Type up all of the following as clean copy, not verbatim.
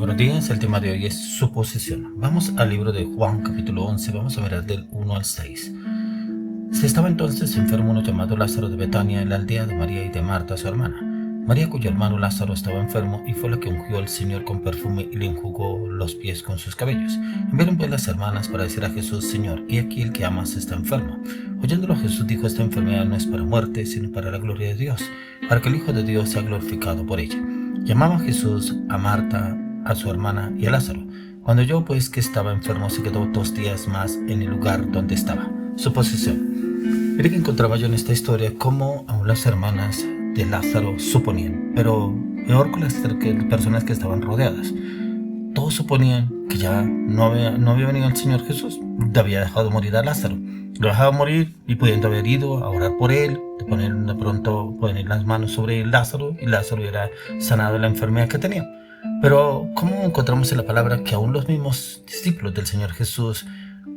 Buenos días, el tema de hoy es suposición. Vamos al libro de Juan capítulo 11, vamos a ver del 1 al 6. Se estaba entonces enfermo uno llamado Lázaro de Betania, en la aldea de María y de Marta su hermana. María, cuyo hermano Lázaro estaba enfermo, y fue la que ungió al Señor con perfume y le enjugó los pies con sus cabellos. Enviaron pues las hermanas para decir a Jesús: Señor, he aquí el que amas está enfermo. Oyéndolo Jesús dijo: esta enfermedad no es para muerte, sino para la gloria de Dios, para que el Hijo de Dios sea glorificado por ella. Llamaba Jesús a Marta, a su hermana y a Lázaro. Cuando oyó pues que estaba enfermo, se quedó 2 días más en el lugar donde estaba. Suposición. Mire que encontraba yo en esta historia cómo aún las hermanas de Lázaro suponían, pero peor con las personas que estaban rodeadas. Todos suponían que ya no había venido el Señor Jesús, había dejado morir a Lázaro. Lo dejaba morir y pudiendo haber ido a orar por él, de pronto poner las manos sobre Lázaro, y Lázaro era sanado de la enfermedad que tenía. Pero ¿cómo encontramos en la palabra que aún los mismos discípulos del Señor Jesús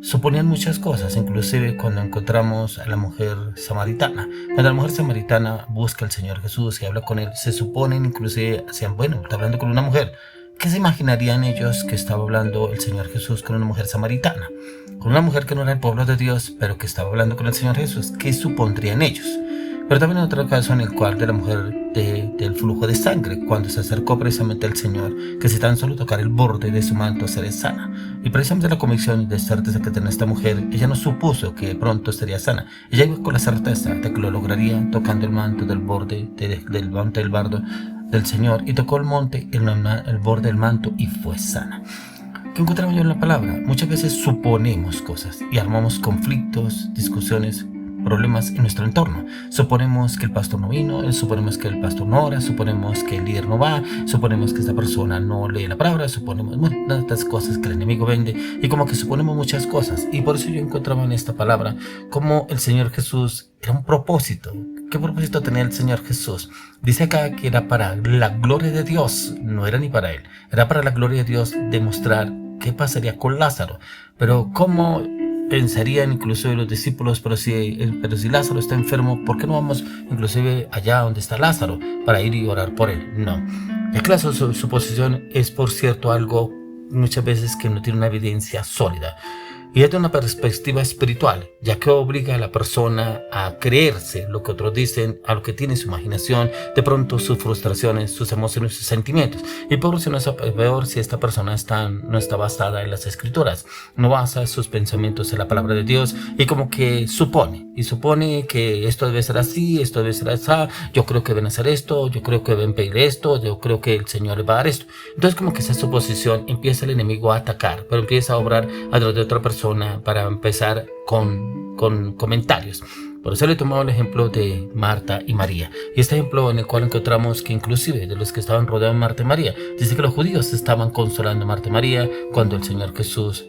suponían muchas cosas? Inclusive cuando encontramos a la mujer samaritana. Cuando la mujer samaritana busca al Señor Jesús y habla con él, se suponen, inclusive decían: bueno, está hablando con una mujer. ¿Qué se imaginarían ellos que estaba hablando el Señor Jesús con una mujer samaritana? Con una mujer que no era el pueblo de Dios, pero que estaba hablando con el Señor Jesús. ¿Qué supondrían ellos? Pero también otro caso en el cual de la mujer del flujo de sangre, cuando se acercó precisamente al Señor, que si tan solo tocar el borde de su manto seré sana. Y precisamente la convicción y de certeza que tenía esta mujer, ella no supuso que pronto estaría sana. Ella iba con la certeza de que lo lograría tocando el manto del borde del monte del bardo del Señor, y tocó el borde del manto y fue sana. ¿Qué encontramos yo en la palabra? Muchas veces suponemos cosas y armamos conflictos, discusiones, problemas en nuestro entorno. Suponemos que el pastor no vino, suponemos que el pastor no ora, suponemos que el líder no va, suponemos que esta persona no lee la palabra, suponemos tantas cosas que el enemigo vende, y como que suponemos muchas cosas. Y por eso yo encontraba en esta palabra como el Señor Jesús era un propósito. ¿Qué propósito tenía el Señor Jesús? Dice acá que era para la gloria de Dios, no era ni para él, era para la gloria de Dios demostrar qué pasaría con Lázaro. Pero ¿cómo pensarían inclusive los discípulos? Pero si Lázaro está enfermo, ¿por qué no vamos inclusive allá donde está Lázaro para ir y orar por él? No. La clase de suposición es, por cierto, algo muchas veces que no tiene una evidencia sólida. Y es de una perspectiva espiritual, ya que obliga a la persona a creerse lo que otros dicen, a lo que tiene su imaginación, de pronto sus frustraciones, sus emociones, sus sentimientos. Y peor si esta persona no está basada en las escrituras, no basa sus pensamientos en la palabra de Dios, y como que supone que esto debe ser así, esto debe ser así, yo creo que deben hacer esto, yo creo que deben pedir esto, yo creo que el Señor les va a dar esto. Entonces como que esa suposición empieza el enemigo a atacar, pero empieza a obrar a través de otra persona para empezar con comentarios. Por eso le tomamos el ejemplo de Marta y María. Y este ejemplo en el cual encontramos que inclusive de los que estaban rodeados de Marta y María, dice que los judíos estaban consolando a Marta y María cuando el Señor Jesús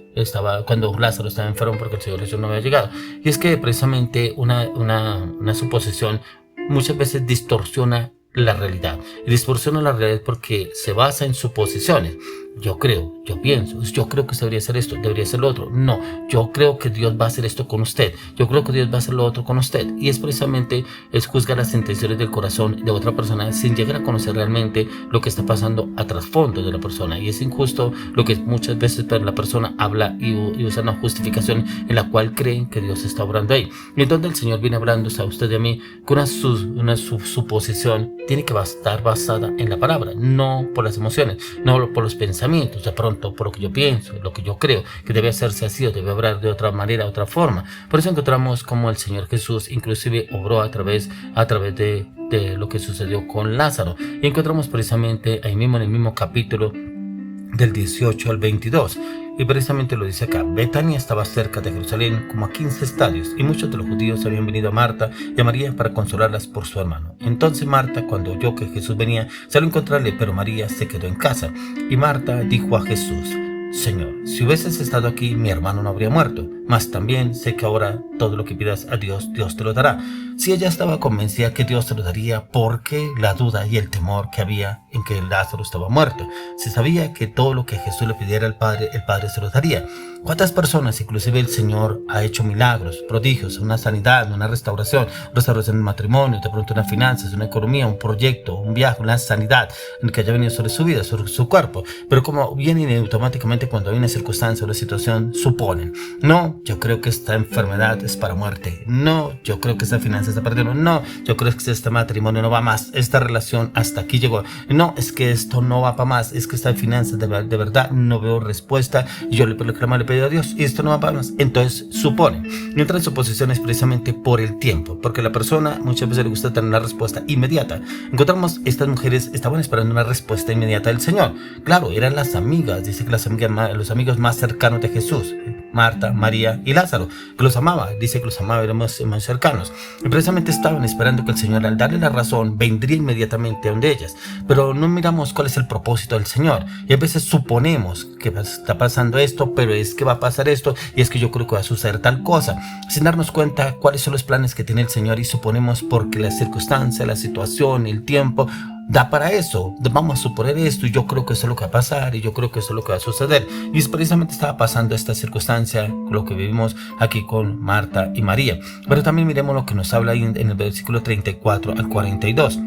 cuando Lázaro estaba enfermo, porque el Señor Jesús no había llegado. Y es que precisamente una suposición muchas veces distorsiona la realidad. Y distorsiona la realidad porque se basa en suposiciones. Yo creo, yo pienso, yo creo que se debería hacer esto, debería hacer lo otro. No, yo creo que Dios va a hacer esto con usted. Yo creo que Dios va a hacer lo otro con usted. Y es precisamente juzgar las intenciones del corazón de otra persona sin llegar a conocer realmente lo que está pasando a trasfondo de la persona. Y es injusto lo que muchas veces la persona habla y usa una justificación en la cual creen que Dios está obrando ahí. Y entonces el Señor viene hablando a usted y a mí con una suposición tiene que estar basada en la palabra, no por las emociones, no por los pensamientos, de pronto por lo que yo pienso, lo que yo creo que debe hacerse así o debe obrar de otra manera, de otra forma. Por eso encontramos como el Señor Jesús inclusive obró a través de lo que sucedió con Lázaro. Y encontramos precisamente ahí mismo en el mismo capítulo del 18 al 22. Y precisamente lo dice acá: Betania estaba cerca de Jerusalén, como a 15 estadios, y muchos de los judíos habían venido a Marta y a María para consolarlas por su hermano. Entonces Marta, cuando oyó que Jesús venía, salió a encontrarle, pero María se quedó en casa. Y Marta dijo a Jesús: Señor, si hubieses estado aquí, mi hermano no habría muerto. Mas también sé que ahora todo lo que pidas a Dios, Dios te lo dará. Si ella estaba convencida que Dios se lo daría, ¿por qué la duda y el temor que había en que Lázaro estaba muerto? Se sabía que todo lo que Jesús le pidiera al Padre, el Padre se lo daría. ¿Cuántas personas, inclusive el Señor, ha hecho milagros, prodigios, una sanidad, una restauración en un matrimonio, de pronto una finanzas, una economía, un proyecto, un viaje, una sanidad en que haya venido sobre su vida, sobre su cuerpo? Pero como vienen automáticamente cuando hay una circunstancia, una situación, suponen: no, yo creo que esta enfermedad es para muerte. No, yo creo que esta finanza está perdiendo. No, yo creo que este matrimonio no va más. Esta relación hasta aquí llegó. No, es que esto no va para más. Es que esta finanza de verdad no veo respuesta. Yo le pedí a Dios y esto no va para más. Entonces suponen. Y entran suposiciones precisamente por el tiempo, porque la persona muchas veces le gusta tener una respuesta inmediata. Encontramos estas mujeres estaban esperando una respuesta inmediata del Señor. Claro, eran las amigas, dice que los amigos más cercanos de Jesús, Marta, María y Lázaro, que los amaba, dice que los amaba, eran más cercanos. Y precisamente estaban esperando que el Señor, al darle la razón, vendría inmediatamente a donde ellas. Pero no miramos cuál es el propósito del Señor. Y a veces suponemos que está pasando esto, pero es que va a pasar esto, y es que yo creo que va a suceder tal cosa, sin darnos cuenta cuáles son los planes que tiene el Señor, y suponemos porque la circunstancia, la situación, el tiempo da para eso. Vamos a suponer esto y yo creo que eso es lo que va a pasar y yo creo que eso es lo que va a suceder. Y es precisamente estaba pasando esta circunstancia, lo que vivimos aquí con Marta y María. Pero también miremos lo que nos habla ahí en el versículo 34 al 42.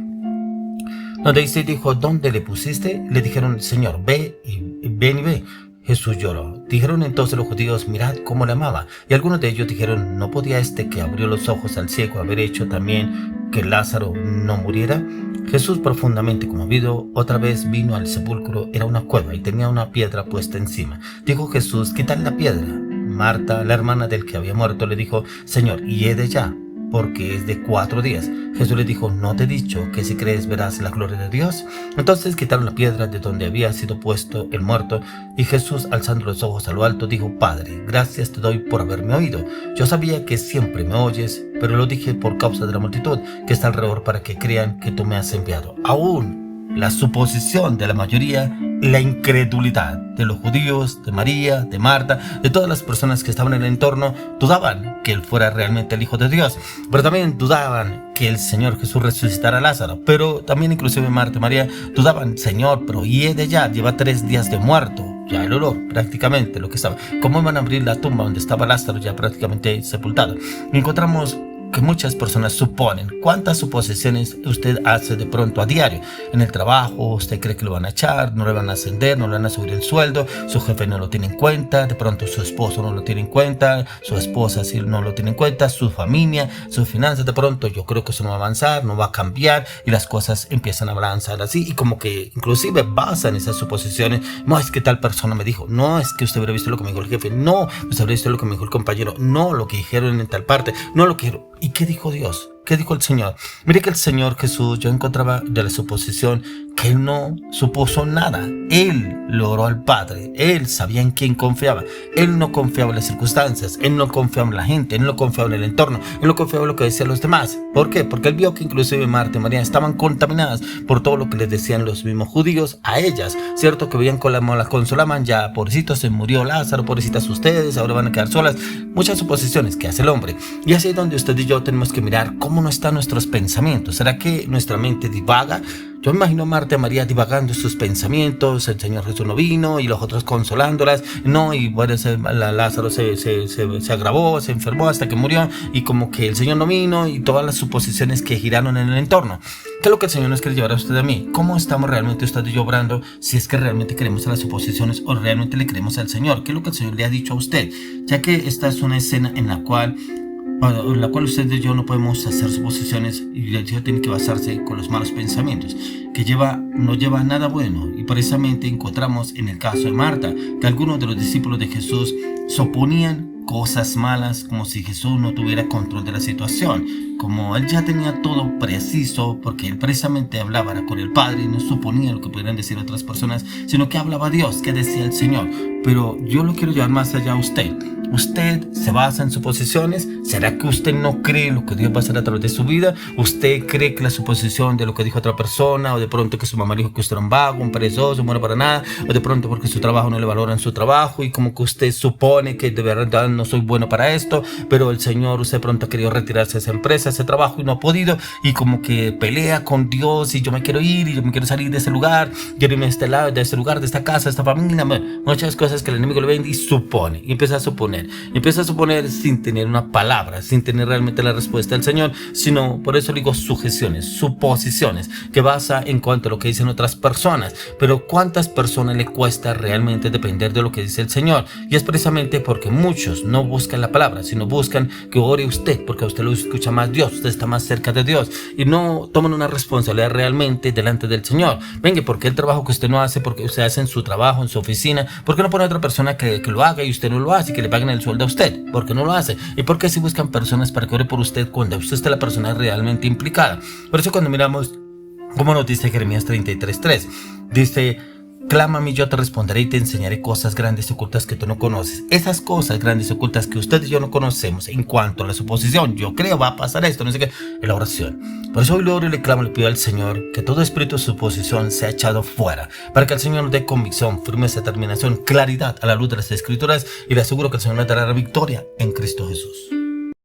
Donde dijo: ¿dónde le pusiste? Le dijeron: Señor, ven y ve. Jesús lloró. Dijeron entonces los judíos: mirad cómo le amaba. Y algunos de ellos dijeron: ¿no podía este que abrió los ojos al ciego haber hecho también que Lázaro no muriera? Jesús, profundamente conmovido, otra vez vino al sepulcro. Era una cueva y tenía una piedra puesta encima. Dijo Jesús: quitad la piedra. Marta, la hermana del que había muerto, le dijo: Señor, hiede ya, porque es de 4 días. Jesús le dijo: ¿no te he dicho que si crees verás la gloria de Dios? Entonces quitaron la piedra de donde había sido puesto el muerto, y Jesús, alzando los ojos a lo alto, dijo: Padre, gracias te doy por haberme oído. Yo sabía que siempre me oyes, pero lo dije por causa de la multitud que está alrededor, para que crean que tú me has enviado. Aún la suposición de la mayoría, la incredulidad de los judíos, de María, de Marta, de todas las personas que estaban en el entorno, dudaban que él fuera realmente el Hijo de Dios, pero también dudaban que el Señor Jesús resucitara a Lázaro. Pero también inclusive Marta y María dudaban: Señor, pero hiede ya, lleva 3 días de muerto. Ya el olor, prácticamente lo que estaba. ¿Cómo van a abrir la tumba donde estaba Lázaro ya prácticamente sepultado? Encontramos que muchas personas suponen. ¿Cuántas suposiciones usted hace de pronto a diario? En el trabajo, usted cree que lo van a echar, no le van a ascender, no le van a subir el sueldo, su jefe no lo tiene en cuenta, de pronto su esposo no lo tiene en cuenta, su esposa sí no lo tiene en cuenta, su familia, sus finanzas, de pronto yo creo que eso no va a avanzar, no va a cambiar, y las cosas empiezan a avanzar así, y como que inclusive basan esas suposiciones. No, es que tal persona me dijo, no, es que usted hubiera visto lo que me dijo el jefe, no, usted hubiera visto lo que me dijo el compañero, no, lo que dijeron en tal parte, no lo que... ¿Y qué dijo Dios? ¿Qué dijo el Señor? Mire que el Señor Jesús, yo encontraba de la suposición que Él no supuso nada. Él lo oró al Padre. Él sabía en quién confiaba. Él no confiaba en las circunstancias. Él no confiaba en la gente. Él no confiaba en el entorno. Él no confiaba en lo que decían los demás. ¿Por qué? Porque Él vio que inclusive Marta y María estaban contaminadas por todo lo que les decían los mismos judíos a ellas. ¿Cierto? Que veían con la consolaban: ya, pobrecitos, se murió Lázaro, pobrecitas ustedes, ahora van a quedar solas. Muchas suposiciones que hace el hombre. Y así es donde usted y yo tenemos que mirar cómo no están nuestros pensamientos. ¿Será que nuestra mente divaga? Yo me imagino a Marta y María divagando sus pensamientos. El Señor Jesús no vino, y los otros consolándolas. No, y bueno, Lázaro se agravó, se enfermó hasta que murió, y como que el Señor no vino, y todas las suposiciones que giraron en el entorno. ¿Qué es lo que el Señor nos quiere llevar a usted y a mí? ¿Cómo estamos realmente usted y yo obrando? Si es que realmente creemos en las suposiciones o realmente le creemos al Señor. ¿Qué es lo que el Señor le ha dicho a usted? Ya que esta es una escena en la cual usted y yo no podemos hacer suposiciones, y el Señor tiene que basarse con los malos pensamientos, que no lleva a nada bueno. Y precisamente encontramos en el caso de Marta que algunos de los discípulos de Jesús suponían cosas malas, como si Jesús no tuviera control de la situación, como Él ya tenía todo preciso, porque Él precisamente hablaba con el Padre y no suponía lo que pudieran decir otras personas, sino que hablaba a Dios, que decía el Señor. Pero yo lo quiero llevar más allá a usted. ¿Usted se basa en suposiciones? ¿Será que usted no cree lo que Dios va a hacer a través de su vida? ¿Usted cree que la suposición de lo que dijo otra persona, o de pronto que su mamá dijo que usted era un vago, un perezoso, un bueno para nada, o de pronto porque su trabajo no le valoran su trabajo y como que usted supone que de verdad no soy bueno para esto, pero el Señor, usted pronto ha querido retirarse de esa empresa, ese trabajo y no ha podido, y como que pelea con Dios y yo me quiero ir y yo me quiero salir de ese lugar, quiero irme de este lado, de este lugar, de esta casa, de esta familia, muchas cosas que el enemigo le vende y supone, y empieza a suponer sin tener una palabra, sin tener realmente la respuesta del Señor, sino, por eso digo sugestiones, suposiciones, que basa en cuanto a lo que dicen otras personas. Pero ¿cuántas personas le cuesta realmente depender de lo que dice el Señor? Y es precisamente porque muchos no buscan la palabra, sino buscan que ore usted, porque a usted lo escucha más Dios, usted está más cerca de Dios, y no toman una responsabilidad realmente delante del Señor. Venga, ¿por qué el trabajo que usted no hace, porque usted hace en su trabajo, en su oficina, por qué no pone a otra persona que lo haga y usted no lo hace y que le paguen el sueldo a usted? ¿Por qué no lo hace? ¿Y por qué si buscan personas para que ore por usted cuando usted está la persona realmente implicada? Por eso cuando miramos, como nos dice Jeremías 33:3, dice: clama a mí, yo te responderé y te enseñaré cosas grandes y ocultas que tú no conoces. Esas cosas grandes y ocultas que usted y yo no conocemos en cuanto a la suposición, yo creo va a pasar esto, no sé qué, es la oración. Por eso hoy le oro y le clamo, le pido al Señor que todo espíritu de suposición sea echado fuera, para que el Señor nos dé convicción, firmeza, determinación, claridad a la luz de las Escrituras, y le aseguro que el Señor nos dará la victoria en Cristo Jesús.